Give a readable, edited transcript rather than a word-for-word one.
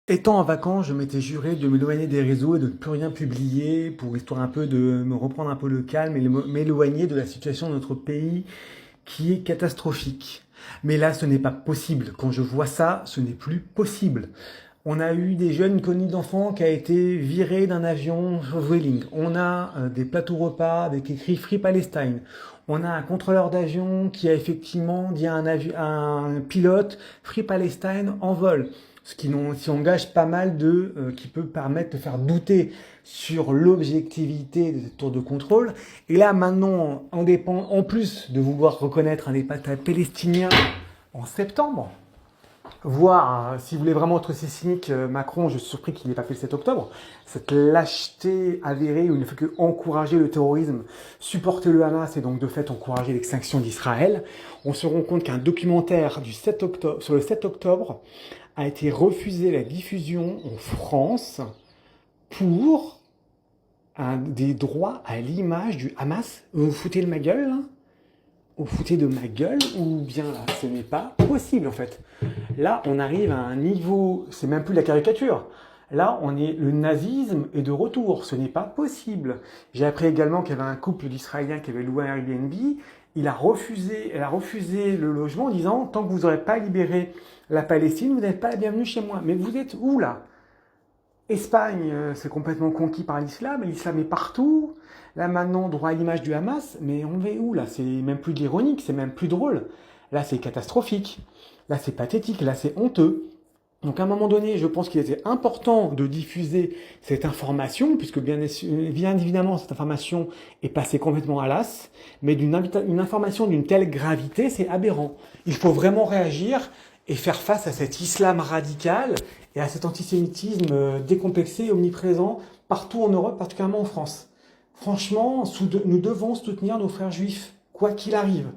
Étant en vacances, je m'étais juré de m'éloigner des réseaux et de ne plus rien publier pour histoire un peu de me reprendre un peu le calme et m'éloigner de la situation de notre pays qui est catastrophique. Mais là, ce n'est pas possible. Quand je vois ça, ce n'est plus possible. On a eu des jeunes, une colonie d'enfants qui a été virée d'un avion Vueling. On a des plateaux repas avec écrit Free Palestine. On a un contrôleur d'avion qui a effectivement dit à à un pilote Free Palestine en vol. Ce qui engage pas mal qui peut permettre de faire douter sur l'objectivité des tours de contrôle. Et là, maintenant, on dépend, en plus de vouloir reconnaître un État palestinien en septembre, voire, si vous voulez vraiment être aussi cynique, Macron, je suis surpris qu'il n'ait pas fait le 7 octobre, cette lâcheté avérée où il ne fait que encourager le terrorisme, supporter le Hamas et donc de fait encourager l'extinction d'Israël, on se rend compte qu'un documentaire du 7 octobre, sur le 7 octobre a été refusé la diffusion en France pour des droits à l'image du Hamas. Vous vous foutez de ma gueule, là? Vous vous foutez de ma gueule ou bien là, ce n'est pas possible en fait. Là, on arrive à un niveau, c'est même plus de la caricature. Là, le nazisme est de retour. Ce n'est pas possible. J'ai appris également qu'il y avait un couple d'Israéliens qui avait loué un Airbnb. Elle a refusé le logement en disant tant que vous n'aurez pas libéré la Palestine, vous n'êtes pas la bienvenue chez moi. Mais vous êtes où là? Espagne, c'est complètement conquis par l'islam. L'islam est partout. Là maintenant, droit à l'image du Hamas. Mais on va où là? C'est même plus de l'ironique, c'est même plus drôle. Là, c'est catastrophique. Là, c'est pathétique. Là, c'est honteux. Donc à un moment donné, je pense qu'il était important de diffuser cette information, puisque bien évidemment, cette information est passée complètement à l'as, mais une information d'une telle gravité, c'est aberrant. Il faut vraiment réagir et faire face à cet islam radical et à cet antisémitisme décomplexé et omniprésent partout en Europe, particulièrement en France. Franchement, nous devons soutenir nos frères juifs, quoi qu'il arrive.